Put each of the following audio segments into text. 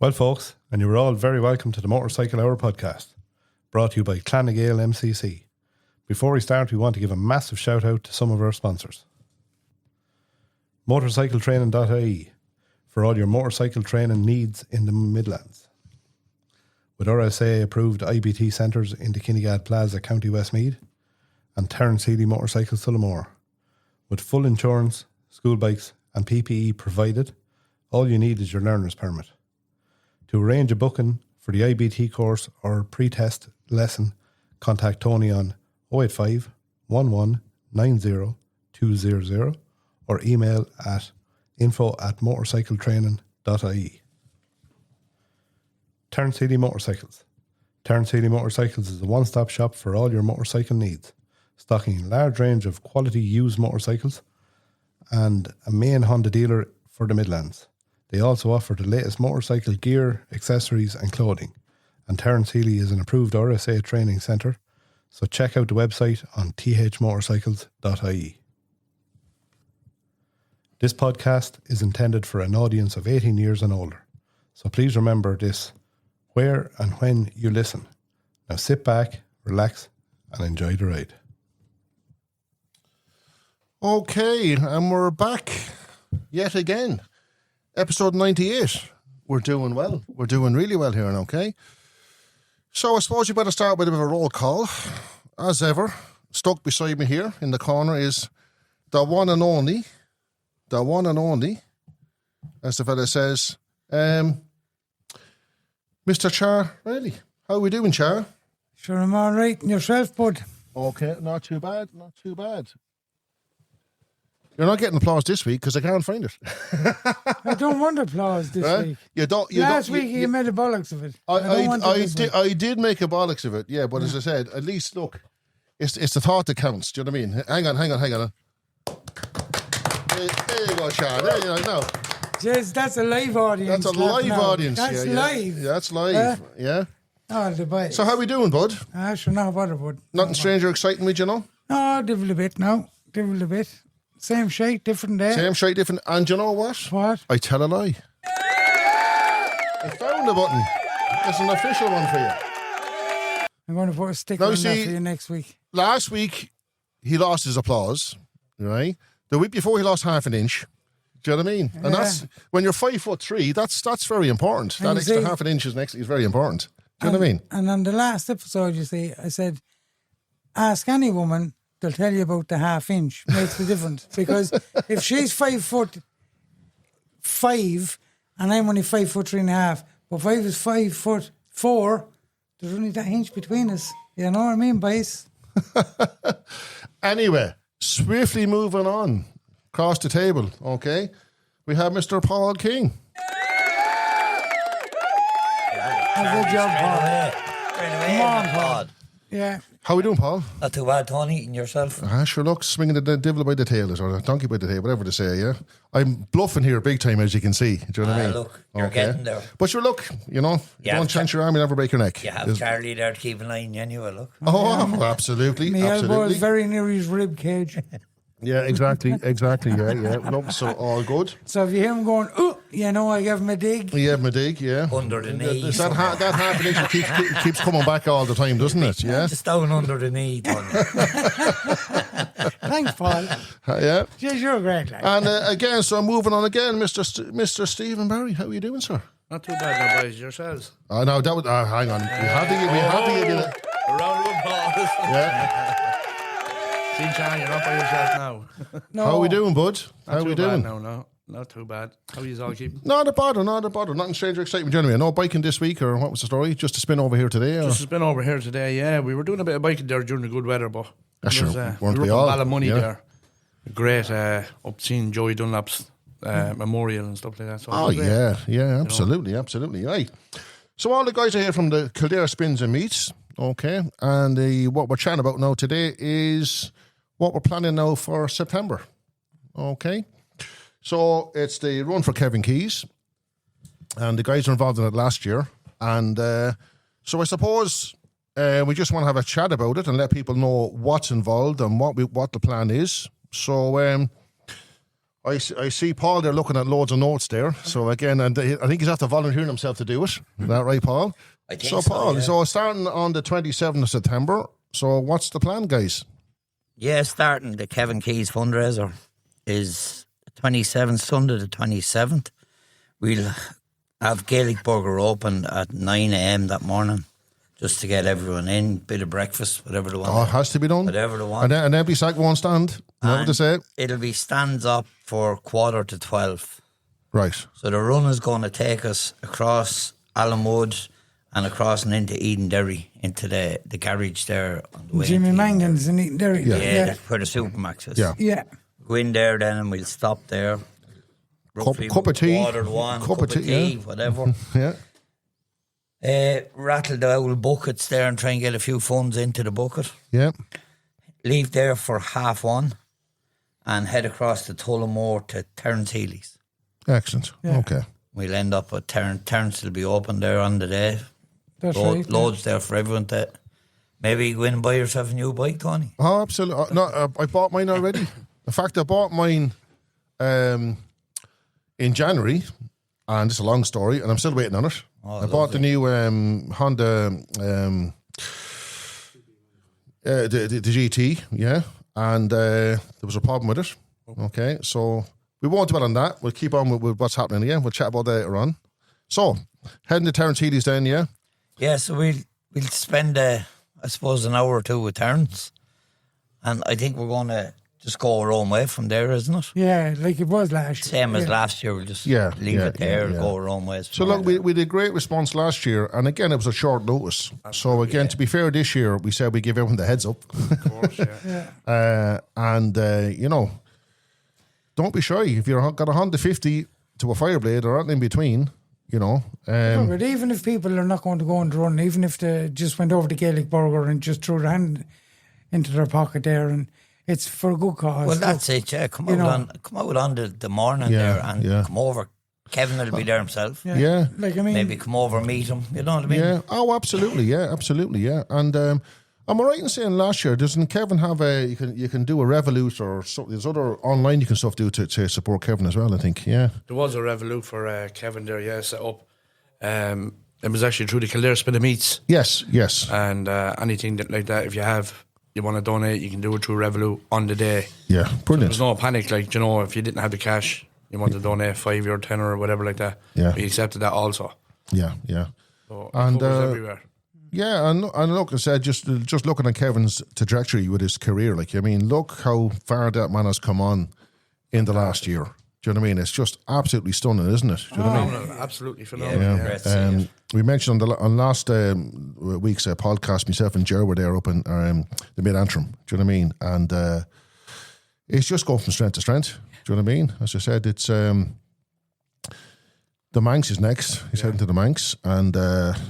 Well, folks, and you're all very welcome to the Motorcycle Hour podcast, brought to you by Clonagale MCC. Before we start, we want to give a massive shout out to some of our sponsors. Motorcycletraining.ie for all your motorcycle training needs in the Midlands. With RSA approved IBT centres in the Kinnegad Plaza, County Westmeath, and Terence Healy Motorcycles Tullamore. With full insurance, school bikes and PPE provided, all you need is your learner's permit. To arrange a booking for the IBT course or pre-test lesson, contact Tony on 085 11 90 200 or email at info@motorcycletraining.ie. Terence Healy Motorcycles. Terence Healy Motorcycles is a one-stop shop for all your motorcycle needs, stocking a large range of quality used motorcycles and a main Honda dealer for the Midlands. They also offer the latest motorcycle gear, accessories and clothing. And Terence Healy is an approved RSA training centre, so check out the website on thmotorcycles.ie. This podcast is intended for an audience of 18 years and older, so please remember this where and when you listen. Now sit back, relax and enjoy the ride. Okay, and we're back yet again. Episode 98. We're doing well. We're doing really well here, okay? So I suppose you better start with a bit of a roll call. As ever, stuck beside me here in the corner is the one and only, as the fella says, Mr. Char Riley. How are we doing, Char? Sure, I'm all right. And yourself, bud? Okay, not too bad. You're not getting applause this week because I can't find it. I don't want applause this week. Last week you made a bollocks of it. I did make a bollocks of it, yeah, but as I said, at least, look, it's the thought that counts. Do you know what I mean? Hang on. There you go, Char. There you go. No. Jeez, that's a live audience. That's a live audience. That's live. Yeah, that's live. Yeah. Oh, the boys. So how we doing, bud? Sure, no bother, bud. Nothing strange or exciting with you, know? No, divil a bit now. Divil a bit. Same shite, different day. Same shite, different. And you know what? What? I tell a lie. I found the button. It's an official one for you. I'm going to put a sticker on that for you next week. Last week, he lost his applause, right? The week before, he lost half an inch. Do you know what I mean? And that's, when you're 5'3", that's very important. And that extra half an inch is very important. Do you know what I mean? And on the last episode, you see, I said, ask any woman, they'll tell you about the half inch. Makes the difference. Because if she's 5'5" and I'm only 5'3.5", but if I was 5'4", there's only that inch between us. You know what I mean, boys? Anyway, swiftly moving on across the table, okay? We have Mr. Paul King. Good job, Paul. Come on, Paul. Yeah. How we doing, Paul? Not too bad, Tony, and yourself? Sure, look, swinging the devil by the tail, or the donkey by the tail, whatever they say, yeah? I'm bluffing here big time, as you can see. Do you know what I mean? Look, you're getting there. But sure, look, you don't chance your arm, you'll never break your neck. You have Charlie there to keep an eye on you anyway, look. Oh, absolutely. My elbow is very near his rib cage. Yeah, exactly, yeah. No, so all good. So if you hear him going, oh, I gave him a dig. You gave him a dig, yeah. Under the knee. That half an inch keeps coming back all the time, doesn't it? Yeah. Just down under the knee, Tony. Thanks, Paul. Yeah. Jeez, you're a great lad. And again, so I'm moving on again, Mr. Stephen Barry. How are you doing, sir? Not too bad, now, boys. Yourselves? No, that was. Hang on. We have to give you a round of applause. Yeah. See, John, you're not by yourself now. No. How are we doing, bud? How are we doing? No, not too bad. How are you all keeping? Not a bother. Nothing strange or exciting. Generally, no biking this week, or what was the story? Just a spin over here today? Or? Just a spin over here today, yeah. We were doing a bit of biking there during the good weather, but weren't we a all? lot of money there. Great, up seeing Joey Dunlap's memorial and stuff like that. So yeah, absolutely. Right. So all the guys are here from the Kildare Spins and Meets, okay? And what we're chatting about now today is what we're planning now for September, okay? So it's the run for Kevin Keys, and the guys were involved in it last year. And so I suppose we just want to have a chat about it and let people know what's involved and what the plan is. So I see Paul there looking at loads of notes there. So again, and I think he's after volunteering himself to do it. Is that right, Paul? I think So Paul, yeah. so starting on the 27th of September. So what's the plan, guys? Yeah, starting the Kevin Keys fundraiser is 27th, Sunday the 27th. We'll have Gaelic Burger open at 9 a.m. that morning, just to get everyone in, bit of breakfast, whatever they want. Oh, it has to be done. Whatever they want. And every sack won't stand. Is that what they say? It'll be stands up for 11:45. Right. So the run is going to take us across Allenwood and across and into Edenderry, into the garage there on the way. Jimmy into Mangan's in Edenderry. Yeah. Yeah, where the Supermax is. Yeah. Yeah. Go in there then and we'll stop there. Roughly Cup of tea. Water one, cup of tea, whatever. Yeah. Rattle the old buckets there and try and get a few funds into the bucket. Yeah. Leave there for 1:30 and head across to Tullamore to Terence Healy's. Excellent. Yeah. Okay. We'll end up at Terence will be open there on the day. That's right. Loads there for everyone to maybe go in and buy yourself a new bike, Tony. Oh, absolutely. No, I bought mine already. In fact, I bought mine in January, and it's a long story, and I'm still waiting on it. Oh, I bought the new Honda, the GT, yeah, and there was a problem with it. Okay, so we won't dwell on that. We'll keep on with what's happening again. We'll chat about that later on. So, heading to Terence Healy's then, yeah? Yeah, so we'll spend, I suppose, an hour or two with Terence. And I think we're going to just go our own way from there, isn't it? Yeah, like it was last year. Same as Yeah. last year, we'll just Yeah, leave yeah, it there and yeah. go our own ways. So look, we did great response last year, and again, it was a short notice. So again, to be fair, this year, we said we give everyone the heads up. Of course, yeah. You know, don't be shy. If you've got a Honda 50 to a Fireblade or anything in between, you know. No, but even if people are not going to go on the run, even if they just went over to Gaelic Burger and just threw their hand into their pocket there, and it's for a good cause. Well, that's it, yeah. Come you know. out on the morning Yeah, there and yeah. come over. Kevin will be there himself. Yeah. Like, I mean, Maybe come over and meet him. You know what I mean? Yeah. Oh, absolutely. Yeah, absolutely. Yeah. And am I right in saying last year doesn't Kevin have you can do a Revolut or so, there's other online you can stuff do to support Kevin as well? I think. Yeah. There was a Revolut for Kevin there, yeah, set up. It was actually through the Kildare Spin of Meats. Yes. Yes. And anything like that, if you want to donate, you can do it through Revolut on the day. Yeah. Brilliant. There's no panic, like, you know, if you didn't have the cash, you want to donate 5 or 10 or whatever like that. Yeah. We accepted that also. Yeah. Yeah. So And, it covers everywhere. Yeah, and look, I said just looking at Kevin's trajectory with his career, like I mean, look how far that man has come on in the last year. Do you know what I mean? It's just absolutely stunning, isn't it? Do you know what I mean? Phenomenal, absolutely phenomenal. Yeah. Yeah. Great to see it. We mentioned on last week's podcast, myself and Ger were there up in the Mid Antrim. Do you know what I mean? And it's just going from strength to strength. Do you know what I mean? As I said, it's the Manx is next. He's heading to the Manx, and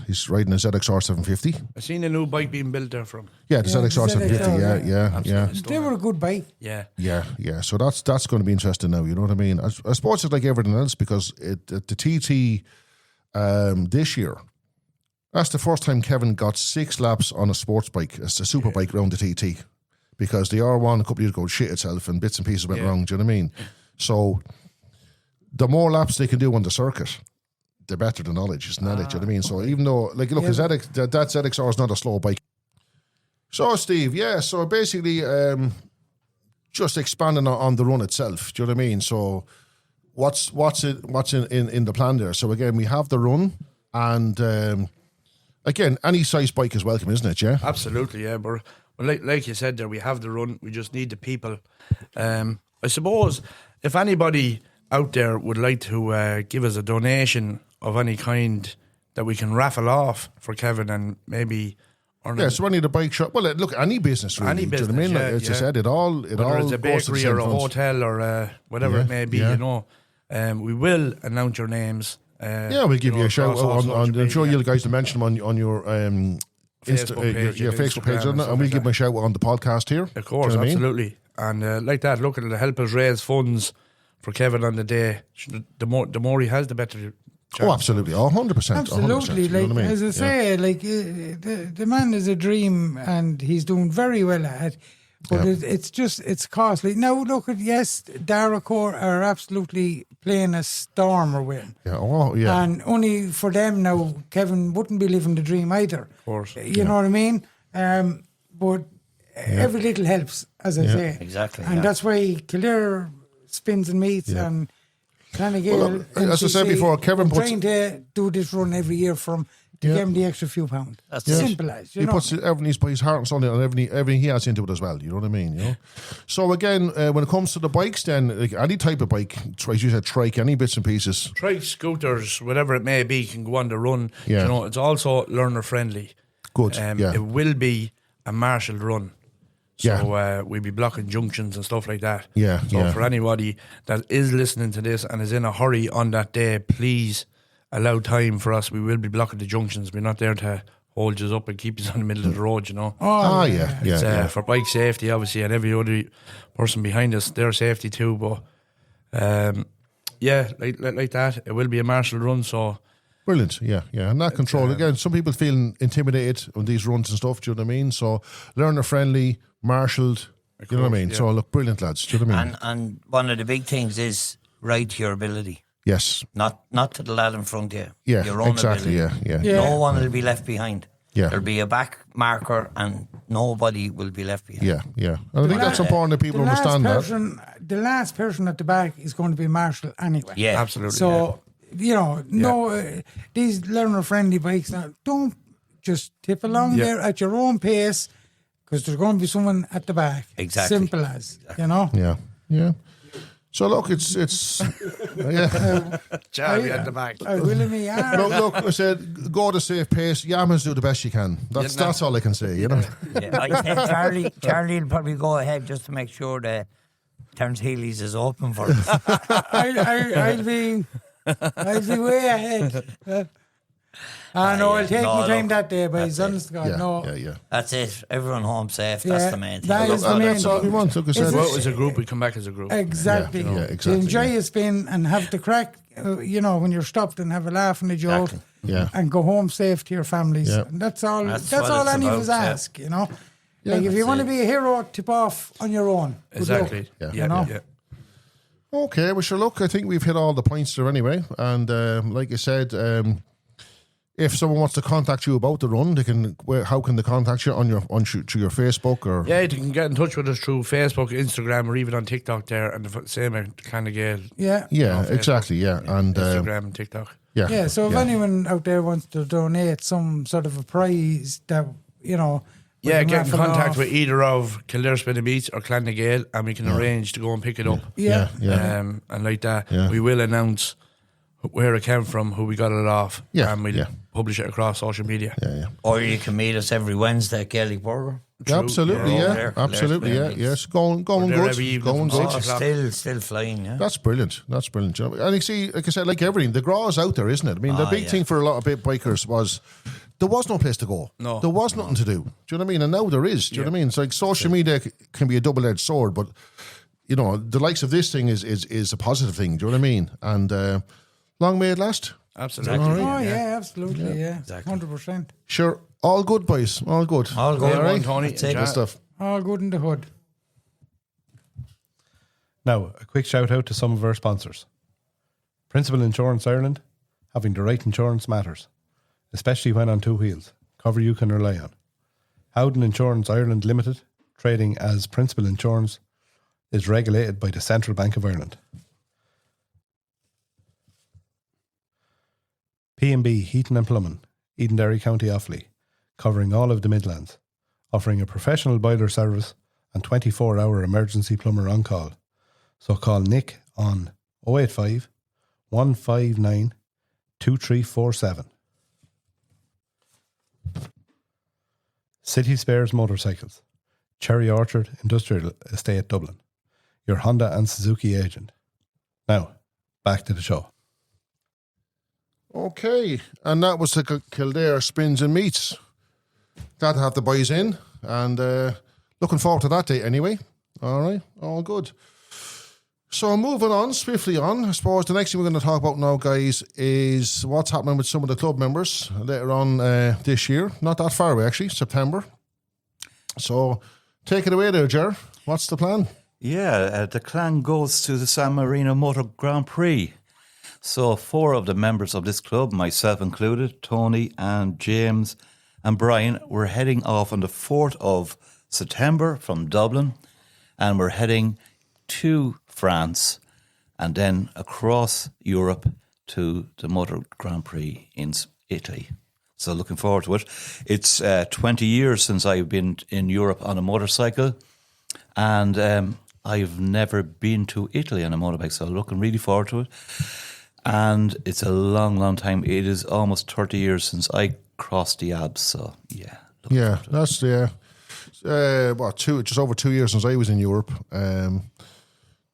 he's riding a ZXR 750. I seen a new bike being built there from. Yeah, the Yeah, ZXR the 750. ZXR, Yeah. they were a good bike. Yeah. Yeah. So that's going to be interesting now. You know what I mean? I suppose it's like everything else because the TT this year, that's the first time Kevin got 6 laps on a sports bike, a super bike around the TT, because the R1 a couple of years ago shit itself and bits and pieces went wrong. Do you know what I mean? So the more laps they can do on the circuit, the better the knowledge, isn't that it? Do you know what I mean? So even though, like, look, that ZXR is not a slow bike. So Steve, yeah. So basically, just expanding on the run itself. Do you know what I mean? So what's in the plan there? So again, we have the run, and again, any size bike is welcome, isn't it? Yeah. Absolutely, yeah. But like you said there, we have the run. We just need the people. I suppose if anybody out there would like to give us a donation of any kind that we can raffle off for Kevin and maybe earn Yeah, so any of the bike shop. Well, look, any business really. Any do you know what I mean? business, Like, as I yeah. said, it all whether goes it's a to the bakery same or a funds. hotel or whatever Yeah, it may be, yeah. you know. We will announce your names. Yeah, we'll give you a shout across all out social on I'm sure media. you guys will mention them on your Facebook page your and Facebook page, Instagram and and stuff we like give them a that. shout out on the podcast here. Of course, Do you know what I mean? absolutely. And like that, look, it'll help us raise funds for Kevin on the day. The more he has, the better chance. Oh, absolutely. 100%. Absolutely, 100%, you know like what I mean? as I say, like the man is a dream, and he's doing very well at it. But it's costly. Now, look at, yes, Daracore are absolutely playing a storm or win. Yeah, oh, yeah. And only for them now, Kevin wouldn't be living the dream either. Of course. You know what I mean? But every little helps, as I say. Exactly, And that's why Kildare Spins and Meats and Clonagale, as I said before, Kevin puts... trying to do this run every year to give him the extra few pounds. That's simple as, you he know. puts his heart and soul on everything he has into it as well. You know what I mean? You know. So again, when it comes to the bikes, then like any type of bike, as you said, trike, any bits and pieces. Trike, scooters, whatever it may be, can go on the run. Yeah. You know, it's also learner friendly. Good. It will be a marshalled run. So we'll be blocking junctions and stuff like that. Yeah. So for anybody that is listening to this and is in a hurry on that day, please allow time for us. We will be blocking the junctions. We're not there to hold you up and keep you on the middle of the road, you know. Yeah. For bike safety, obviously, and every other person behind us, their safety too. But like that, it will be a martial run. So brilliant, and that control again. Some people feel intimidated on these runs and stuff. Do you know what I mean? So learner friendly, marshalled. You know what I mean? Yeah. So look, brilliant lads. Do you know what I mean? And one of the big things is ride to your ability. Yes. Not to the lad in front of you. Yeah, your own exactly. Ability. Yeah. No one will be left behind. Yeah. There'll be a back marker and nobody will be left behind. Yeah. And I think that's important that people understand that. The last person at the back is going to be marshal anyway. Yeah. Absolutely. So, these learner-friendly bikes, now, don't just tip along there at your own pace because there's going to be someone at the back. Exactly. Simple as, you know? Yeah. So look, it's Charlie at the back. Look, I said go at a safe pace. Yamas do the best you can. That's all I can say. You know. I think Charlie will probably go ahead just to make sure that Terence Healy's is open for us. I'll be way ahead. I'll take my time that day, but he's honest to God, Yeah. That's it. Everyone home safe. That's the main thing. That's all we want. Look, I said, Well, as a group, we come back as a group. Exactly. Exactly. To enjoy a spin and have the crack, when you're stopped and have a laugh and a joke, and go home safe to your families. Yeah. And that's all any of us ask, you know. Like if you want to be a hero, tip off on your own. Good Exactly. luck, Yeah. Okay, well, sure. Look, I think we've hit all the points there anyway. And like I said, if someone wants to contact you about the run, how can they contact you through your Facebook or? Yeah, you can get in touch with us through Facebook, Instagram, or even on TikTok there, and the same at Clonagale. Yeah, exactly. Yeah, and Instagram and TikTok. Yeah. So if anyone out there wants to donate some sort of a prize that get in contact with either of Kildare Spin and Meats or Clonagale, and we can arrange to go and pick it up. Yeah. And like that, we will announce where it came from, who we got it off, and we'll publish it across social media. Yeah. Or you can meet us every Wednesday at Gaelic Burger. Absolutely, absolutely, yes. Going good. Still flying, yeah. That's brilliant. And you see, like I said, like everything, the draw is out there, isn't it? I mean, the big thing for a lot of big bikers was there was no place to go. No. There was nothing to do. Do you know what I mean? And now there is. Do you know what I mean? It's like social media can be a double-edged sword, but the likes of this thing is a positive thing. Do you know what I mean? And long may it last. Absolutely. Oh, yeah, absolutely, yeah. Exactly. 100%. Sure. All good, boys. All good. All good. All right. Tony. Good stuff. All good in the hood. Now, a quick shout out to some of our sponsors. Principal Insurance Ireland, having the right insurance matters, especially when on two wheels. Cover you can rely on. Howden Insurance Ireland Limited, trading as Principal Insurance, is regulated by the Central Bank of Ireland. P&B Heating and Plumbing, Edenderry, County Offaly, covering all of the Midlands, offering a professional boiler service and 24-hour emergency plumber on call. So call Nick on 085 159 2347. City Spares Motorcycles, Cherry Orchard Industrial Estate, Dublin, your Honda and Suzuki agent. Now, back to the show. Okay, and that was the Kildare Spins and Meats. Glad to have the boys in, and looking forward to that day anyway. All right, all good. So moving on, swiftly on, I suppose the next thing we're going to talk about now, guys, is what's happening with some of the club members later on this year. Not that far away, actually, September. So Take it away there, Ger. What's the plan? Yeah, the clan goes to the San Marino Motor Grand Prix. So 4 of the members of this club, myself included, Tony and James and Brian, we're heading off on the 4th of September from Dublin, and we're heading to France and then across Europe to the Motor Grand Prix in Italy. So looking forward to it. It's 20 years since I've been in Europe on a motorcycle, and I've never been to Italy on a motorbike, so looking really forward to it. And it's a long, long time. It is almost 30 years since I crossed the Alps, so yeah. That's just over 2 years since I was in Europe.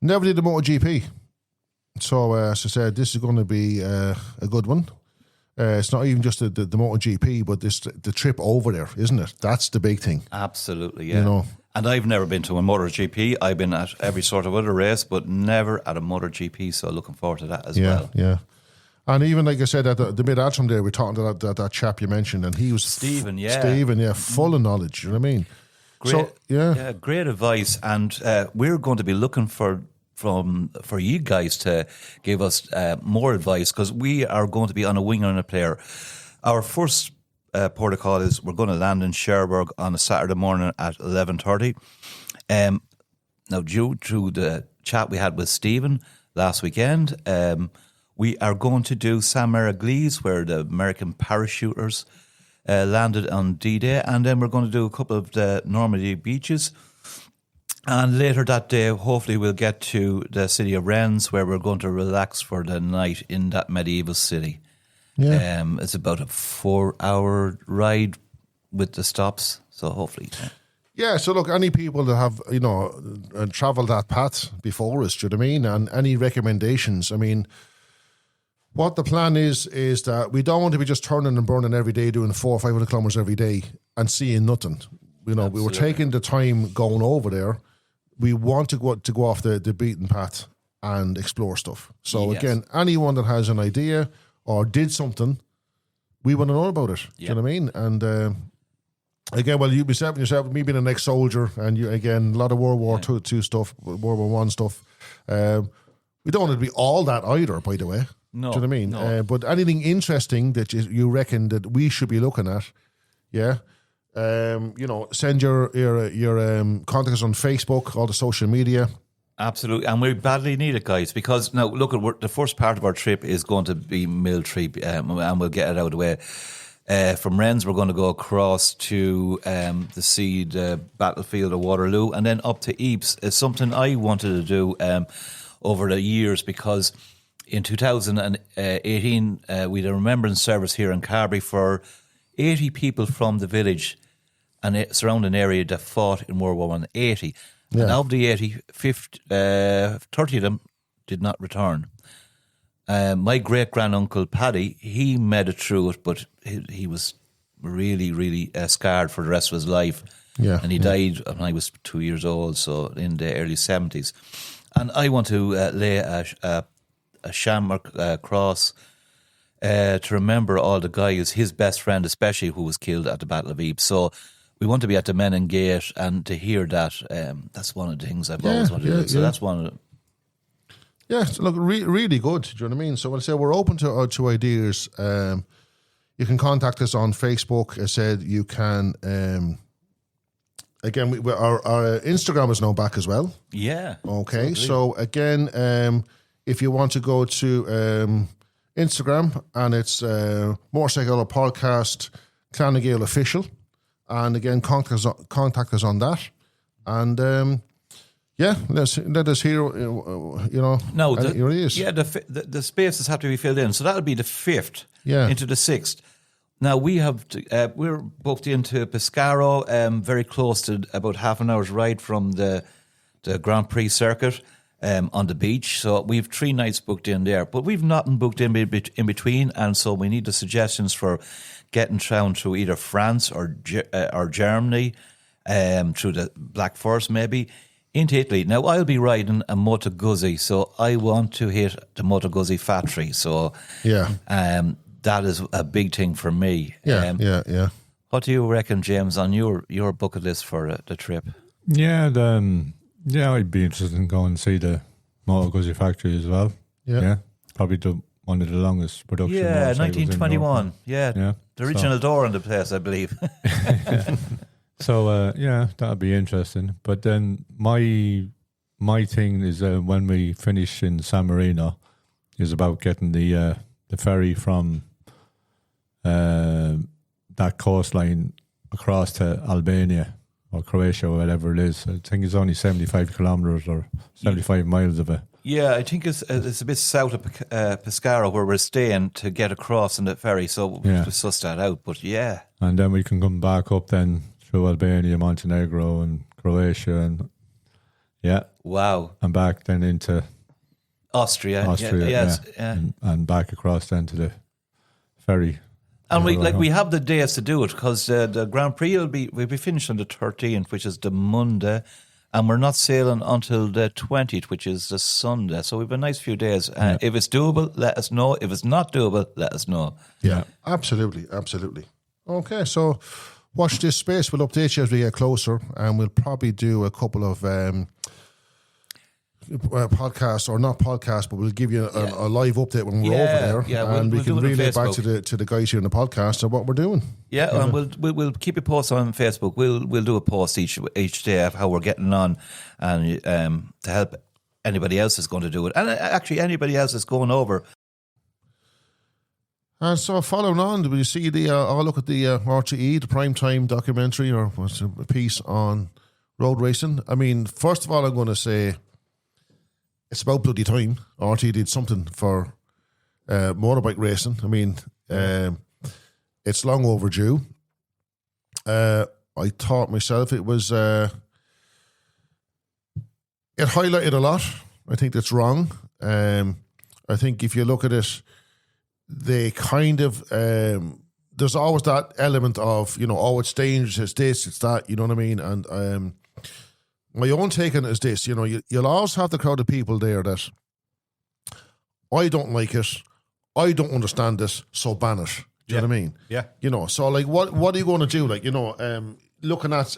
Never did the Moto GP. So, as I said, this is going to be a good one. It's not even just the Moto GP, but the trip over there, isn't it? That's the big thing. Absolutely, yeah. And I've never been to a Moto GP. I've been at every sort of other race, but never at a Moto GP. So looking forward to that as well. Yeah. And even like I said, at the mid-Antrim there, we're talking to that chap you mentioned, and he was Stephen, full of knowledge. You know what I mean? Great, great advice. And we're going to be looking for you guys to give us more advice, because we are going to be on a winger and a player. Our first protocol is we're going to land in Cherbourg on a Saturday morning at 11:30. Now, due to the chat we had with Stephen last weekend, we are going to do Saint-Mary-Église, where the American parachuters landed on D-Day, and then we're going to do a couple of the Normandy beaches. And later that day, hopefully we'll get to the city of Rennes, where we're going to relax for the night in that medieval city. Yeah. It's about a 4-hour ride with the stops, so hopefully. Yeah, so look, any people that have, travelled that path before us, do you know what I mean? And any recommendations, I mean, what the plan is that we don't want to be just turning and burning every day, doing 400 or 500 kilometres every day and seeing nothing. Absolutely. We were taking the time going over there. We want to go off the beaten path and explore stuff. So again, anyone that has an idea or did something, we want to know about it. Do you know what I mean? And again, well, you yourself, me being an ex-soldier, and you again, a lot of World War II stuff, World War I stuff. We don't want it to be all that either, by the way. No, do you know what I mean? No. But anything interesting that you reckon that we should be looking at, send your contact us on Facebook, all the social media. Absolutely, and we badly need it, guys, because now look at the first part of our trip is going to be Miltree, and we'll get it out of the way. From Rennes, we're going to go across to the battlefield of Waterloo, and then up to Ypres. It's something I wanted to do over the years, because in 2018 we had a remembrance service here in Carbery for 80 people from the village and surrounding area that fought in World War I. 80. Yeah. And of the 80, 30 of them did not return. My great-granduncle Paddy, he made it through it, but he was really, really scarred for the rest of his life. Yeah, and he died when I was 2 years old, so in the early 70s. And I want to lay a shamrock cross to remember all the guys, his best friend especially, who was killed at the Battle of Ypres. So we want to be at the Menin Gate, and to hear that, that's one of the things I've always wanted to do. So that's one of the... Yeah, so look, really good. Do you know what I mean? So when I say we're open to ideas, you can contact us on Facebook. I said you can... again, our Instagram is now back as well. Yeah. Okay, so again, if you want to go to Instagram, and it's Motorcycle Podcast, Clan of Gael Official, and again, contact us on that, and let us hear, No, your ideas. Yeah, the spaces have to be filled in, so that'll be the 5th into the 6th. Now we're booked into Pescaro, very close to about half an hour's ride from the Grand Prix circuit. On the beach, so we've 3 nights booked in there, but we've nothing booked in between, and so we need the suggestions for getting down through either France or Germany, through the Black Forest maybe, into Italy. Now I'll be riding a Moto Guzzi, so I want to hit the Moto Guzzi factory, so that is a big thing for me. Yeah. What do you reckon, James, on your bucket list for the trip? Yeah, I'd be interested in going and see the Moto GP factory as well. Yeah, probably one of the longest production. Yeah, motorcycles in 1921. Europe. Yeah, the original door in the place, I believe. So that'd be interesting. But then my thing is when we finish in San Marino is about getting the ferry from that coastline across to Albania or Croatia or whatever it is. I think it's only 75 kilometres or 75 miles of it. Yeah, I think it's a bit south of Pescara where we're staying to get across in the ferry, so we'll just suss that out. But yeah. And then we can come back up then through Albania, Montenegro and Croatia and wow. And back then into Austria. Yeah. And back across then to the ferry. And we have the days to do it because the Grand Prix will be finished on the 13th, which is the Monday, and we're not sailing until the 20th, which is the Sunday. So we've a nice few days. If it's doable, let us know. If it's not doable, let us know. Yeah, absolutely. Okay, so watch this space. We'll update you as we get closer, and we'll probably do a couple of podcasts, or not podcasts, but we'll give you a live update when we're over there, and we can relay back to the guys here in the podcast of what we're doing. Yeah, and we'll keep you posted on Facebook. We'll do a post each day of how we're getting on, and to help anybody else is going to do it, and actually anybody else is going over. And so following on, do you see I'll look at the RTE, the primetime documentary, or what's a piece on road racing. I mean, first of all, I'm going to say it's about bloody time RTE did something for motorbike racing. I mean, it's long overdue. I thought myself it was it highlighted a lot. I think that's wrong. I think if you look at it, they kind of there's always that element of, it's dangerous, it's this, it's that, you know what I mean? And my own take on it is this, you'll always have the crowd of people there that I don't like it, I don't understand this, so ban it. Do you know what I mean? Yeah. So like what are you going to do? Like, looking at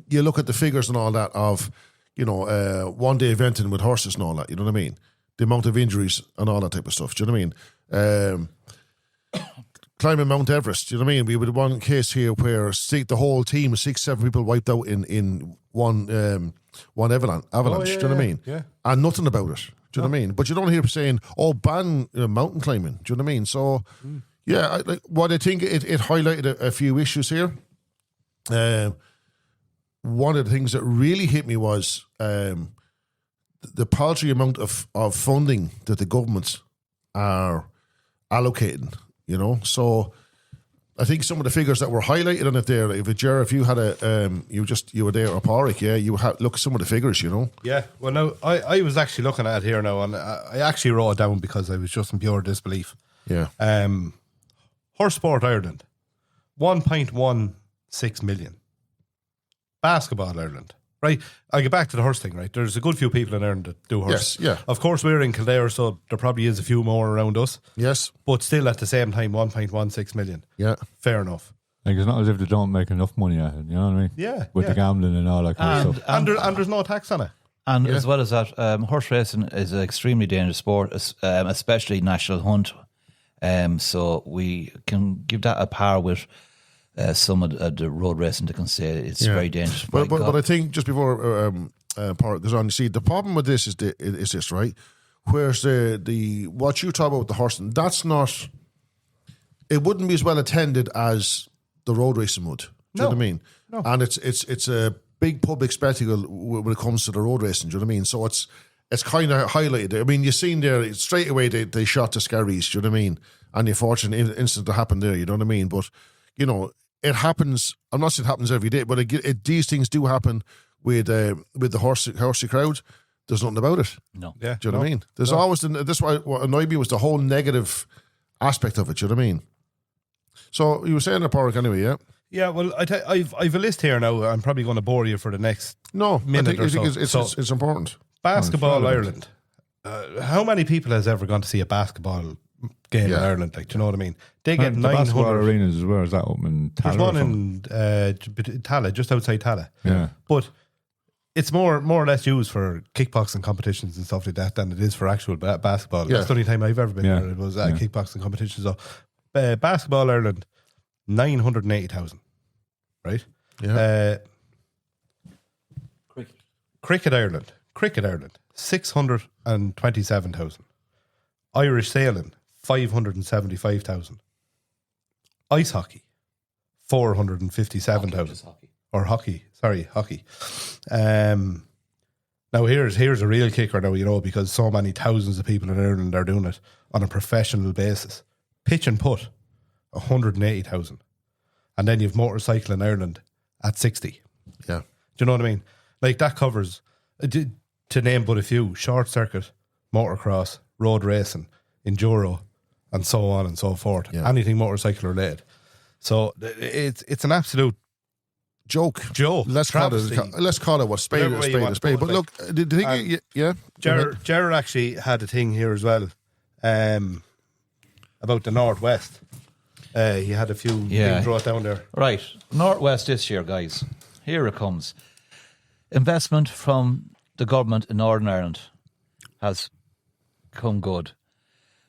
you look at the figures and all that of, one day eventing with horses and all that, you know what I mean? The amount of injuries and all that type of stuff. Do you know what I mean? Climbing Mount Everest. Do you know what I mean? We had one case here where the whole team, 6-7 people wiped out in one avalanche. Do you know what I mean? Yeah. And nothing about it. Do you know what I mean? But you don't hear people saying, ban mountain climbing. Do you know what I mean? So, what I think it highlighted a few issues here. One of the things that really hit me was the paltry amount of funding that the governments are allocating, So I think some of the figures that were highlighted on it there, if you had you were there, or Porrick, you had look at some of the figures, Yeah, well, now, I was actually looking at it here now, and I actually wrote it down because I was just in pure disbelief. Yeah. Horse Sport Ireland, 1.16 million. Basketball Ireland, right? I get back to the horse thing, right? There's a good few people in Ireland that do horse. Yes, yeah. Of course, we're in Kildare, so there probably is a few more around us. Yes. But still, at the same time, 1.16 million. Yeah. Fair enough. Like, it's not as if they don't make enough money at it, you know what I mean? Yeah. With the gambling and all that kind of stuff. And there's no tax on it. And as well as that, horse racing is an extremely dangerous sport, especially national hunt. So we can give that a par with some of the road racing. They can say it's very dangerous. But I think just before Porrick goes on, you see, the problem with this is this, right? Whereas the what you talk about with the horse, that's not. It wouldn't be as well attended as the road racing would. Do you know what I mean? No. And it's a big public spectacle when it comes to the road racing. Do you know what I mean? So it's kind of highlighted. I mean, you've seen there straight away they shot the Scarries. Do you know what I mean? And the unfortunate incident that happened there. You know what I mean? But it happens. I'm not saying it happens every day, but these things do happen with the horsey crowd. There's nothing about it. No. Yeah. Do you know what I mean? There's always this. What annoyed me was the whole negative aspect of it. Do you know what I mean? So you were saying the Porrick anyway, yeah? Yeah, well, I've a list here now. I'm probably going to bore you for the next minute I think it's important. Basketball Ireland. How many people has ever gone to see a basketball game in Ireland? Like, do you know what I mean? They get The 900 basketball arenas as well. Is that up in Tala? There's one in Tala, just outside Tala. Yeah. But it's more or less used for kickboxing competitions and stuff like that than it is for actual basketball. Yeah. That's the only time I've ever been Yeah. there. It was Yeah. kickboxing competitions. So, basketball Ireland, 980,000, right? Yeah. Cricket Ireland, 627,000. Irish sailing, 575,000. Ice hockey, 457,000. Or hockey. Now here's a real kicker now, because so many thousands of people in Ireland are doing it on a professional basis. Pitch and putt, 180,000. And then you've motorcycle in Ireland at 60. Yeah. Do you know what I mean? Like that covers, to name but a few, short circuit, motocross, road racing, enduro, and so on and so forth. Yeah. Anything motorcycle related. So it's an absolute joke. Let's travesty. call it what spade Whatever a way you spade want a to spade. put But it, look, the thing, yeah. Ger actually had a thing here as well about the Northwest. He had a few things brought down there. Right. Northwest this year, guys. Here it comes. Investment from the government in Northern Ireland has come good.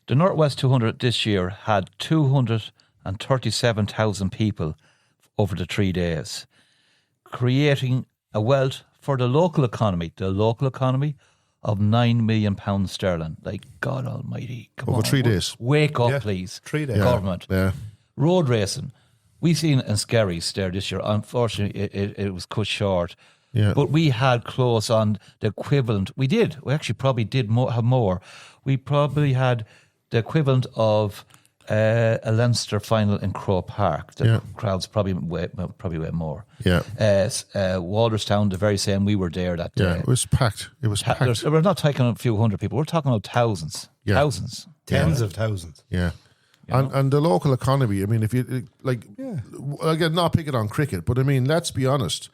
The Northwest 200 this year had 237,000 people over the 3 days, creating a wealth for the local economy of £9 million sterling. Like, God almighty. Come Over on. 3 days. Wake up, Yeah, please. 3 days. Government. Yeah. Road racing. We've seen in Skerries there this year. Unfortunately, it was cut short. Yeah. But we had close on the equivalent. We actually probably did have more. We probably had the equivalent of a Leinster final in Croke Park. The crowds probably way more. Yeah. Walterstown, the very same. We were there that day. Yeah, it was packed. We're not talking about a few hundred people. We're talking about thousands. Yeah. Thousands. Tens of thousands. Yeah. And the local economy, I mean, if you, again, not picking on cricket, but I mean, let's be honest,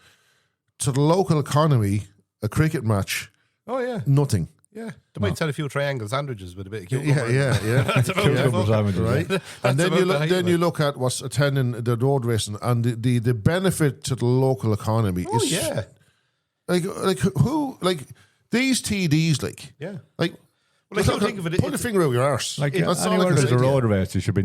to the local economy, a cricket match, Oh, yeah. nothing. Yeah. They might sell a few triangle sandwiches with a bit of cucumber. Yeah. That's about it. Right. And then you look at what's attending the road racing, and the benefit to the local economy Oh, is yeah. like these TDs, Yeah. like Well, I don't think of it. put a finger out your arse. Like that's all I anywhere can there's say a to you. road race, you should be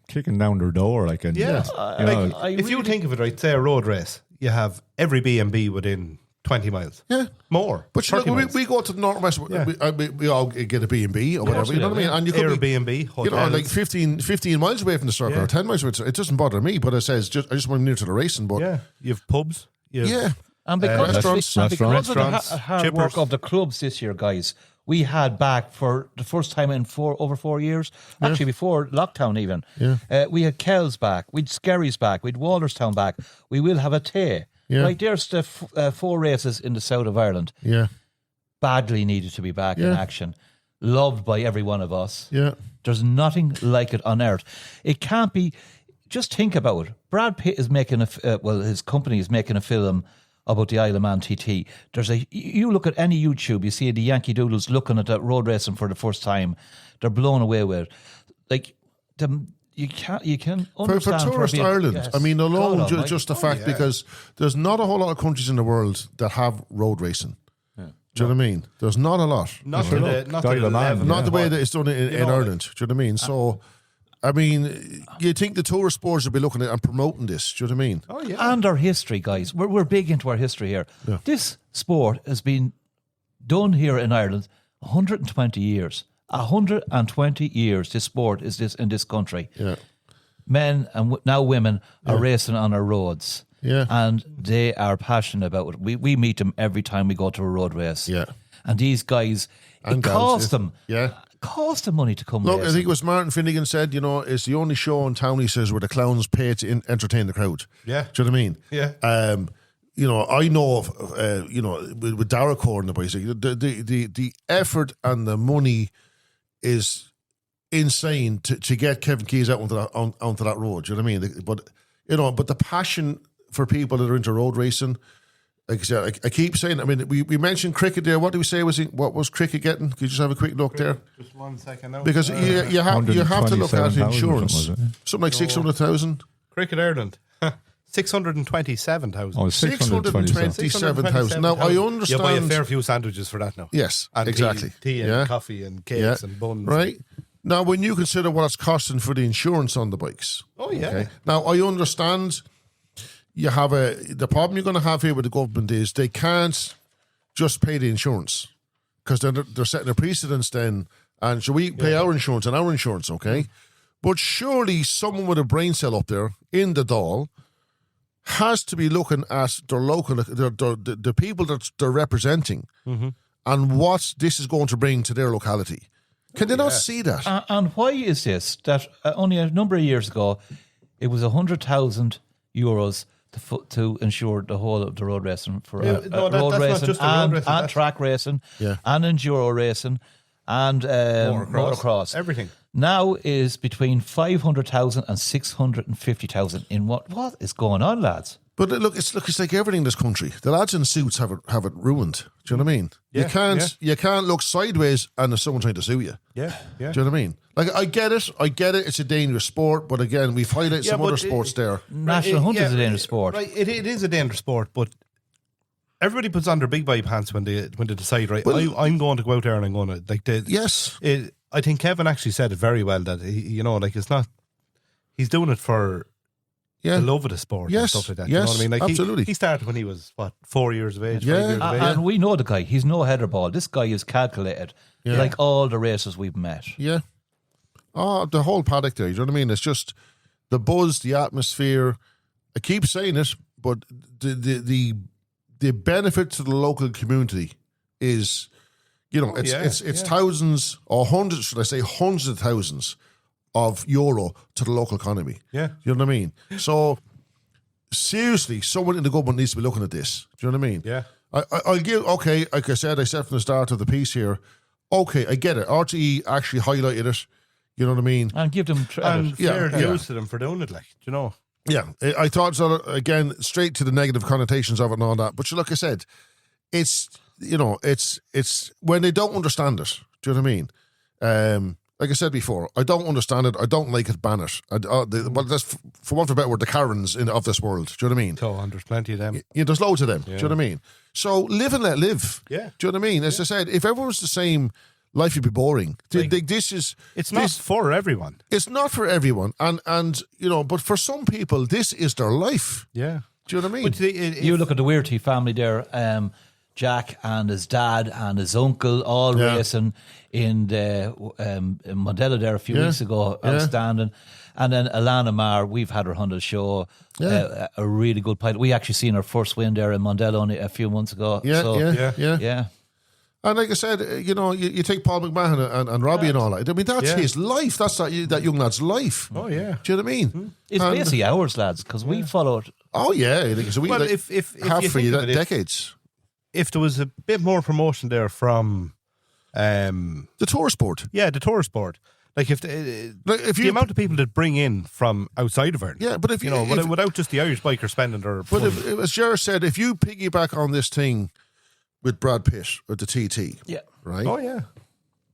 kicking down their door. Like, and Yeah. you know, If you think of it, right, say a road race, you have every B&B within 20 miles. Yeah. More. But 30 look, miles. we go to the Northwest, we all get a B&B or whatever, you know what I mean? And you could be, Airbnb, you know, hotels. like 15 miles away from the circle, Yeah. or 10 miles away. It doesn't bother me, but it says, I just want near to the racing, but Yeah. You have pubs. You have yeah. And because, Restaurants. and because of the Restaurants, hard work chippers. of the clubs this year, guys, we had back for the first time in over 4 years, actually before lockdown even, we had Kells back, we'd Skerries back, we'd Walterstown back, we will have a Tay. Yeah. Right, there's the 4 races in the south of Ireland. Yeah. Badly needed to be back in Yeah. action. Loved by every one of us. Yeah. There's nothing like it on earth. It can't be. Just think about it. Brad Pitt is making his company is making a film about the Isle of Man TT. You look at any YouTube, you see the Yankee Doodles looking at that road racing for the first time. They're blown away with it. Like you can For understand tourist being, Ireland, yes, I mean, alone, God almighty. just the fact, because there's not a whole lot of countries in the world that have road racing. Do you know what I mean? There's not a lot. Not Sure. to the Isle of Man, level. Not the way that it's done in know, Ireland. Do you know what I mean? So, I mean, you think the tourist boards would be looking at and promoting this? Do you know what I mean? Oh, yeah. And our history, guys. We're big into our history here. Yeah. This sport has been done here in Ireland 120 years. 120 years this sport is in this country. Yeah. Men and now women are racing on our roads. Yeah. And they are passionate about it. We meet them every time we go to a road race. Yeah. And these guys, And it gals, costs yeah. them. Yeah. Cost them money to come Look, racing. I think it was Martin Finnegan said, you know, it's the only show in town, he says, where the clowns pay to entertain the crowd. Yeah. Do you know what I mean? Yeah. You know, I know of, you know, with Darragh and the boys, the effort and the money is insane to get Kevin Keys out onto that road. Do you know what I mean? But, you know, but the passion for people that are into road racing, like I said, I keep saying, I mean, we mentioned cricket there. What do we say what was cricket getting? Could you just have a quick look there? Just 1 second now. Because you have to look at 127,000 insurance. or something, was it? Something like 600,000. Cricket Ireland, 627,000. Oh, 627. 627,000. Now, I understand. You buy a fair few sandwiches for that now. Yes, And exactly. Tea and Yeah. coffee and cakes and buns. Right. Now, when you consider what it's costing for the insurance on the bikes. Oh, yeah. Now, I understand you have the problem you're going to have here with the government is they can't just pay the insurance because they're setting a precedence then. And should we pay our insurance and our insurance, okay? But surely someone with a brain cell up there in the Dáil has to be looking at their local, the people that they're representing and what this is going to bring to their locality. Can they not see that? And why is this? That only a number of years ago, it was €100,000 to insure the whole of the road racing for that's road not racing just the road and, racing, and that's- track racing Yeah. and enduro racing and motocross. Everything. Now is between 500,000 and 650,000. In what is going on, lads? But it's like everything in this country. The lads in suits have it ruined. Do you know what I mean? Yeah, you can't look sideways and there's someone trying to sue you. Yeah. Do you know what I mean? Like I get it. It's a dangerous sport, but again, we've highlighted some but other sports there. National Hunt is a dangerous sport. Right, it is a dangerous sport, but everybody puts on their big boy pants when they decide, right, I'm going to go out there and I'm going to Yes. I think Kevin actually said it very well that it's not. He's doing it for the love of the sport and Yes, stuff like that. yes, You know what I mean? Like absolutely. He started when he was 4 years of age, 5 Yeah. years of age. And we know the guy. He's no header ball. This guy is calculated, like all the racers we've met. Yeah. Oh, the whole paddock there. You know what I mean? It's just the buzz, the atmosphere. I keep saying it, but the benefit to the local community is, it's thousands or hundreds, should I say, hundreds of thousands of euro to the local economy. Yeah. You know what I mean? So, seriously, someone in the government needs to be looking at this. Do you know what I mean? Yeah. I'll give, okay, like I said from the start of the piece here, okay, I get it. RTE actually highlighted it. You know what I mean? And give them credit. And fair dues to them for doing it, like, do you know? Yeah, I thought so. Again, straight to the negative connotations of it and all that. But like I said, it's when they don't understand it. Do you know what I mean? Like I said before, I don't understand it. I don't like it. Ban it. Well, that's for want of a better word, the Karens of this world. Do you know what I mean? So, and there's plenty of them. Yeah, there's loads of them. Do you know what I mean? So live and let live. Yeah. Do you know what I mean? As I said, if everyone was the same, life would be boring. It's not for everyone. It's not for everyone, and but for some people, this is their life. Yeah. Do you know what I mean? You look at the Weirty family there, Jack and his dad and his uncle all racing in the in Mandela there a few weeks ago, outstanding. And then Alana Marr, we've had her on the show, a really good pilot. We actually seen her first win there in Mandela only a few months ago. Yeah. And like I said, you take Paul McMahon and Robbie and all that. I mean, that's his life. That's that young lad's life. Oh, yeah. Do you know what I mean? It's basically ours, lads, because we follow it. Oh, yeah. So we if have you for think of it, decades. If there was a bit more promotion there from the tour sport. Yeah, the tour sport. Like if the amount of people that bring in from outside of Ireland. Yeah, but if without just the Irish biker spending their But as Jared said, if you piggyback on this thing with Brad Pitt or the TT, right? Oh yeah,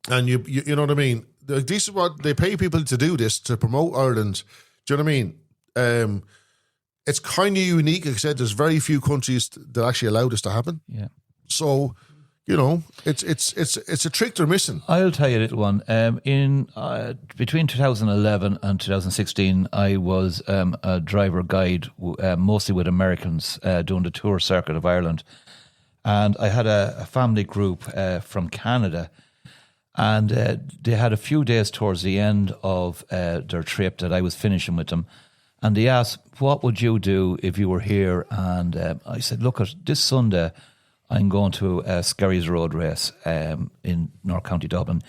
and you know what I mean. This is what they pay people to do, this to promote Ireland. Do you know what I mean? It's kind of unique. Like I said, there's very few countries that actually allow this to happen. Yeah. So, it's a trick they're missing. I'll tell you a little one. In between 2011 and 2016, I was a driver guide, mostly with Americans, doing the tour circuit of Ireland. And I had a family group from Canada, and they had a few days towards the end of their trip that I was finishing with them. And they asked, what would you do if you were here? And I said, look, this Sunday, I'm going to a Skerries Road race in North County Dublin.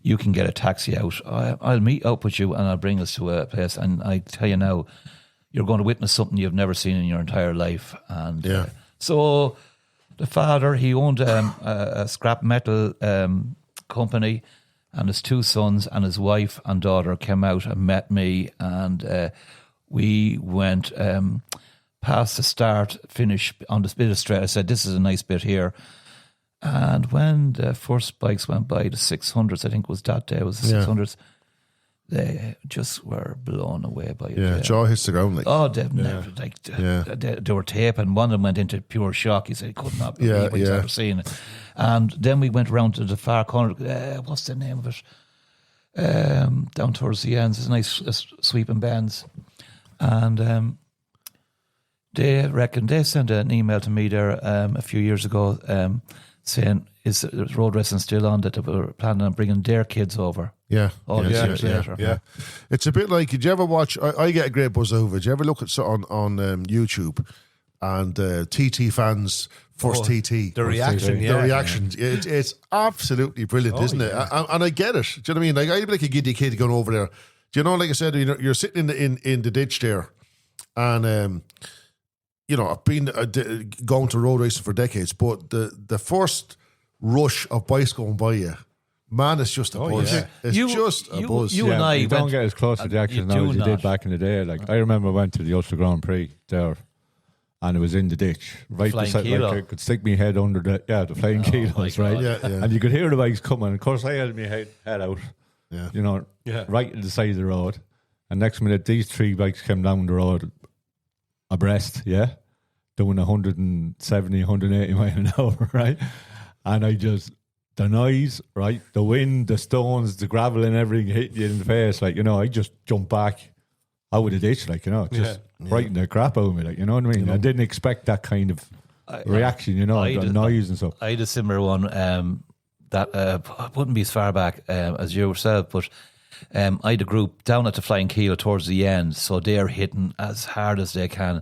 You can get a taxi out. I'll meet up with you and I'll bring us to a place. And I tell you now, you're going to witness something you've never seen in your entire life. And so the father, he owned a scrap metal company, and his two sons and his wife and daughter came out and met me, and we went past the start, finish on this bit of straight. I said, this is a nice bit here. And when the first bikes went by, the 600s, I think was that day, it was the 600s, they just were blown away by it. Yeah, jaw hits the ground. Like, Oh, they've never, like, they were taping. One of them went into pure shock. He said he could not believe what he's ever seen it. And then we went around to the far corner. What's the name of it? Down towards the ends. There's nice sweeping bends. And they reckon they sent an email to me there a few years ago saying, is road racing still on, that they were planning on bringing their kids over. Yeah. All these years later. Yeah. It's a bit like, did you ever watch, I get a great buzz over it. Did you ever look at on YouTube and TT fans, first TT? The reaction, The reaction. It's absolutely brilliant, isn't it? And I get it. Do you know what I mean? Like, I'd be like a giddy kid going over there. Do you know, like I said, you're sitting in the ditch there and, I've been going to road racing for decades, but the first rush of bikes going by you, man, it's just a buzz. Yeah. It's just a buzz. You and I you don't went, get as close to the action now as you did back in the day. Like, I remember I went to the Ulster Grand Prix there, and it was in the ditch, right Flying beside. kilo. Like, I could stick my head under the flying kilos, my right? God. Yeah. And you could hear the bikes coming. Of course, I had my head out, Yeah. right at the side of the road. And next minute, these three bikes came down the road abreast, doing 170, 180 miles an hour, right? And the noise, right? The wind, the stones, the gravel and everything hit you in the face. Like, I just jumped back out of the ditch, like, just frightened the crap out of me, like, you know what I mean? I didn't expect that kind of reaction, the noise and stuff. I had a similar one that wouldn't be as far back as yourself, but I had a group down at the Flying Keel towards the end, so they're hitting as hard as they can.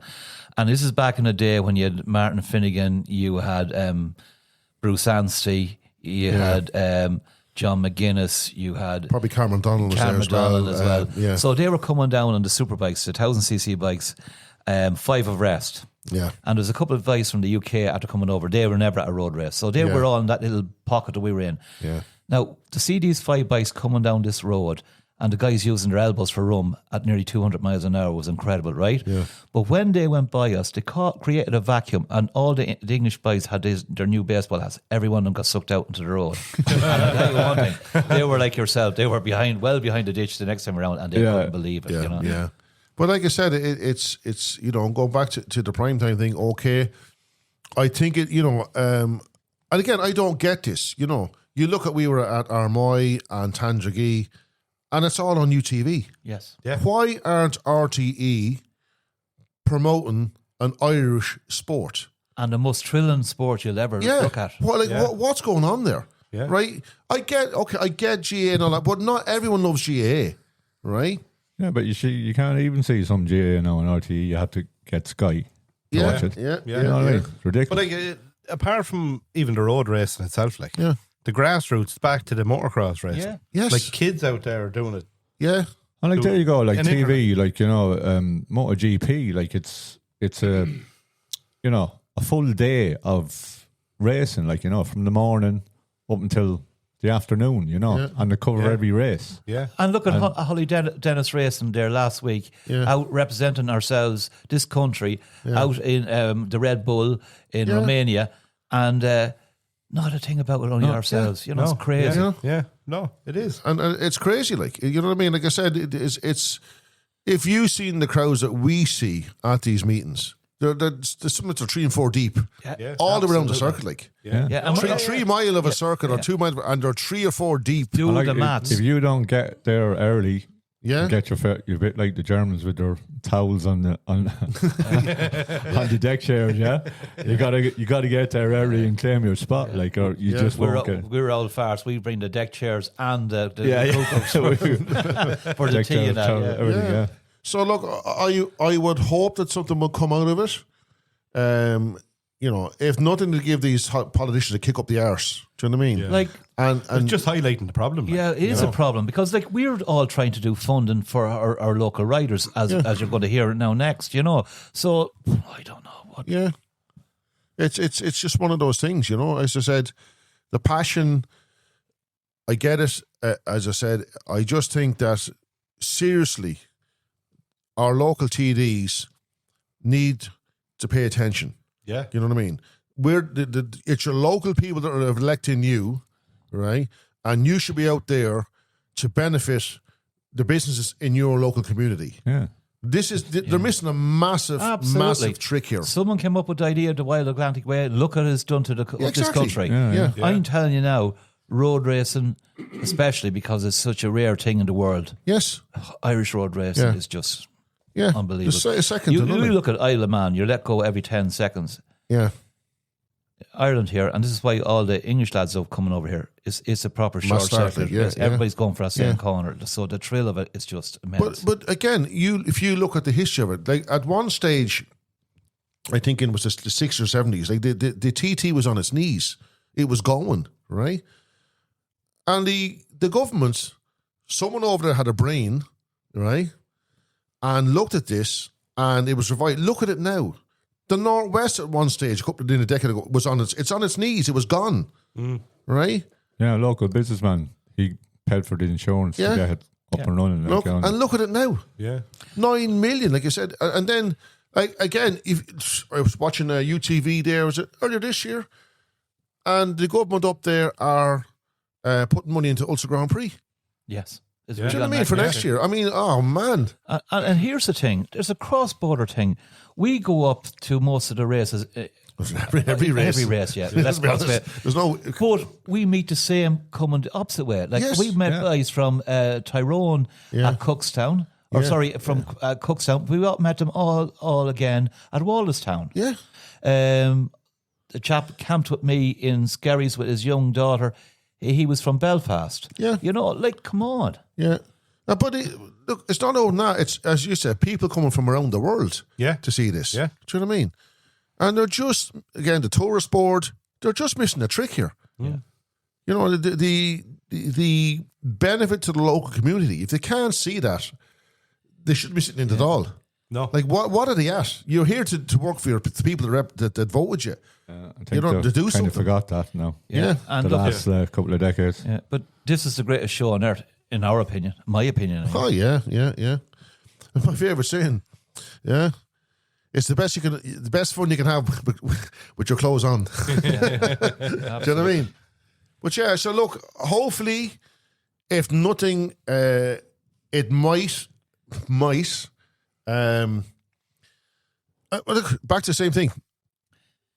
And this is back in the day when you had Martin Finnegan, you had Bruce Anstey, you had John McGuinness, you had Probably Cameron Donald was there as well. Yeah. So they were coming down on the super bikes, the 1000cc bikes, 5 of rest. Yeah. And there's a couple of guys from the UK after coming over. They were never at a road race. So they were all in that little pocket that we were in. Yeah. Now, to see these 5 bikes coming down this road and the guys using their elbows for room at nearly 200 miles an hour was incredible, right? Yeah. But when they went by us, they created a vacuum, and all the English guys had their new baseball hats. Every one of them got sucked out into the road. And I'll tell you one thing, they were like yourself. They were well behind the ditch the next time around, and they couldn't believe it. Yeah. But like I said, it's going back to the prime time thing. Okay, I think it. And again, I don't get this. You look at, we were at Armoy and Tandragee, and it's all on UTV. Yes. Yeah. Why aren't RTE promoting an Irish sport? And the most thrilling sport you'll ever look at. What's going on there? Yeah. Right? I get GA and all that, but not everyone loves GA, right? Yeah, but you can't even see some GA now on RTE. You have to get Sky to watch it. Yeah. You know what I mean? It's ridiculous. But like, apart from even the road racing itself, like the grassroots back to the motocross racing. Yeah. Yes. Like kids out there are doing it. Yeah. And like, there you go, like And TV, like, Moto GP, like it's a, a full day of racing, like, from the morning up until the afternoon, and they cover every race. Yeah. And look at Holly Dennis racing there last week, out representing ourselves, this country, out in the Red Bull in Romania, and not a thing about it, only ourselves. It's crazy. Yeah. No, it is. And it's crazy, like, you know what I mean? Like I said, it's if you've seen the crowds that we see at these meetings, there's some that are 3 and 4 deep, all around the circuit, like. Yeah. And 3 mile of a circuit or 2 miles, and they're 3 or 4 deep. do Like, the maths. if you don't get there early, Yeah. get you're a bit like the Germans with their towels on the on the deck chairs. Yeah, you gotta get there early and claim your spot. Like, or you just won't get. We're all farts. We bring the deck chairs and the Yeah. for the Deck tea chairs, and that. towel, Yeah. everything. Yeah. So look, I would hope that something will come out of it. If nothing, to give these politicians a kick up the arse. Do you know what I mean? Yeah. Like, And It's just highlighting the problem. Like, yeah, it is a problem because, like, we're all trying to do funding for our local riders, as you're going to hear now next. So I don't know what. yeah, it's just one of those things. As I said, the passion. I get it. As I said, I just think that seriously, our local TDs need to pay attention. Yeah. You know what I mean? It's your local people that are electing you, right? And you should be out there to benefit the businesses in your local community. Yeah. They're missing a massive trick here. Someone came up with the idea of the Wild Atlantic Way. Look at what it's done to this country. Yeah. I'm telling you now, road racing, especially because it's such a rare thing in the world. Yes. Irish road racing is just unbelievable. A second you to nothing. look at Isle of Man, you're let go every 10 seconds. Yeah. Ireland here, and this is why all the English lads are coming over here. It's a proper short circuit. Everybody's going for a same corner, so the thrill of it is just immense. But again, if you look at the history of it, like at one stage, I think it was the 60s or 70s, like the TT was on its knees. It was going, right? And the government, someone over there had a brain, right? And looked at this, and it was revived. Look at it now. The Northwest at one stage, a decade ago, was on its knees. It was gone, right? Yeah, a local businessman. He paid for the insurance to get it up and running. Look at it now. Yeah. 9 million, like I said. And then, again, I was watching UTV there, was it earlier this year? And the government up there are putting money into Ulster Grand Prix. Yes. Do you know what I mean? For next year. I mean, oh, man. And here's the thing. There's a cross-border thing. We go up to most of the races. Every race. Every race, yeah. Let's be honest. There's no... But we meet the same coming the opposite way. Like, we met guys from Tyrone at Cookstown. Or, sorry, from Cookstown. We met them all again at Wallestown. Yeah. The chap camped with me in Skerries with his young daughter. He was from Belfast. Yeah. You know, like, come on. Yeah. But look, it's not only that. It's, as you said, people coming from around the world to see this. Yeah. Do you know what I mean? And they're just, again, the tourist board, they're just missing a trick here. Yeah. You know, the benefit to the local community, if they can't see that, they shouldn't be sitting in the Dáil. No. Like, what are they at? You're here to work for the people that voted you. I think You know, to do kind something. of forgot that now. Yeah. And The look, last couple of decades. yeah, but this is the greatest show on earth, in our opinion, my opinion. Anyway. Oh, yeah. My favourite saying, it's the best fun you can have with your clothes on. Do you know what I mean? But yeah, so look, hopefully, if nothing, it might. Look, back to the same thing.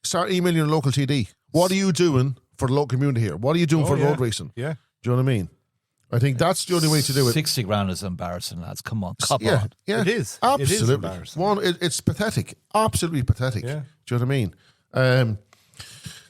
Start emailing your local TD. What are you doing for the local community here? What are you doing for road racing? Yeah. Do you know what I mean? I think that's the only way to do it. 60 grand is embarrassing, lads. Come on, cop Yeah, on. yeah, It is. Absolutely. It is embarrassing. It's pathetic. Absolutely pathetic. Yeah. Do you know what I mean?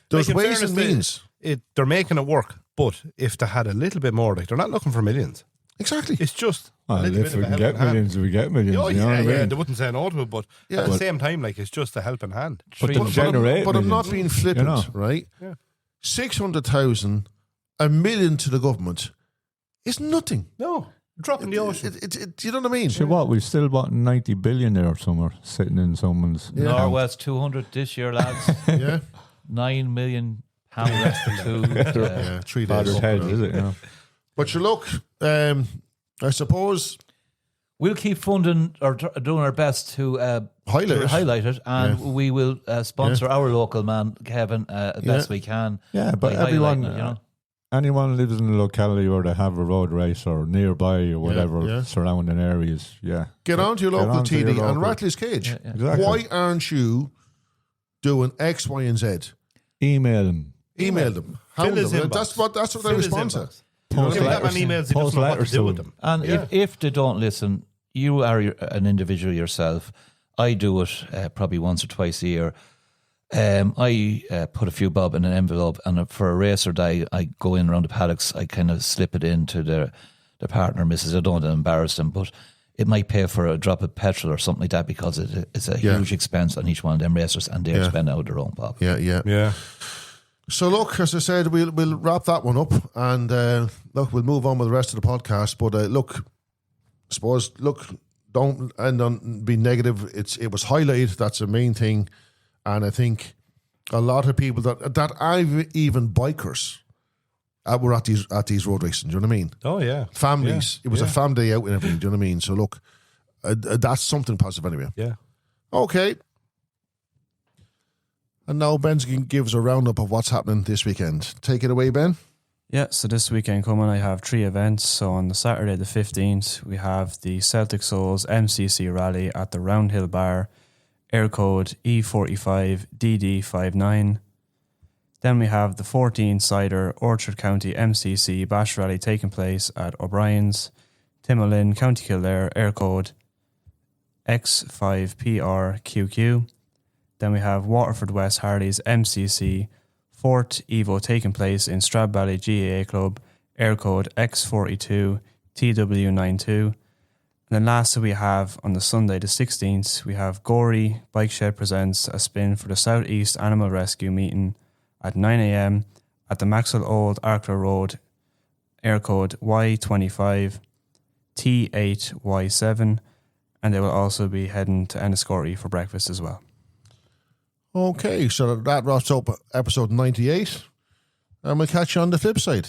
There's Like, in ways and fairness, means. they're making it work, but if they had a little bit more, like, they're not looking for millions. Exactly. It's just a Well, little if bit of we a can helping get hand. millions, we get millions. Oh, you know what I mean? They wouldn't say no to it, but Yeah. at the same time, like, it's just a helping hand. But to generate But I'm not millions, being flippant, you know. right? Yeah. 600,000, $1 million to the government is nothing. No, drop in the ocean. Do you know what I mean? So what? We've still got 90 billion there somewhere sitting in someone's. Norwest 200 this year, lads. Yeah. £9 million to Yeah, 3 days. Father's head, is it? You know? But you look, I suppose, we'll keep funding or doing our best to highlight it, and we will sponsor our local man, Kevin, as best we can. Yeah, but by everyone, highlighting it, you know. anyone lives in a locality where they have a road race or nearby or whatever yeah. surrounding areas. Yeah, get onto your local onto your TD and local- rattle his cage. Yeah. Exactly. Why aren't you doing X, Y, and Z? Email them. Email them. Fill Hound his them. inbox. That's what they Fill his respond to. inbox. Post If you have letters- an emails, he post doesn't know what to letters do to with them. them. And Yeah. if they don't listen, you are an individual yourself. I do it probably once or twice a year. I put a few bob in an envelope, and for a racer day, I go in around the paddocks. I kind of slip it into the partner, missus. I don't want to embarrass them, but it might pay for a drop of petrol or something like that, because it's a huge expense on each one of them racers, and they're spending out their own bob. Yeah. So look, as I said, we'll wrap that one up, and look, we'll move on with the rest of the podcast. But look, I suppose, don't end on being negative. It was highlighted. That's the main thing, and I think a lot of people that I've even bikers were at these road racing. Do you know what I mean? Oh, yeah. Families. Yeah. It was a family day out and everything. Do you know what I mean? So look, that's something positive anyway. Yeah. Okay. And now Ben's going to give us a roundup of what's happening this weekend. Take it away, Ben. Yeah, so this weekend coming, I have 3 events. So on the Saturday the 15th, we have the Celtic Souls MCC Rally at the Roundhill Bar, air code E45DD59. Then we have the 14-sider Orchard County MCC Bash Rally taking place at O'Brien's, Timolin, County Kildare, air code X5PRQQ. Then we have Waterford West Harleys MCC Fort Evo taking place in Stradbally GAA Club, air code X42TW92. And then lastly we have on the Sunday the 16th, we have Gory Bike Shed presents a spin for the Southeast Animal Rescue meeting at 9 a.m. at the Maxwell Old Arklow Road, air code Y25T8Y7, and they will also be heading to Enniscorthy for breakfast as well. Okay, so that wraps up episode 98, and we'll catch you on the flip side.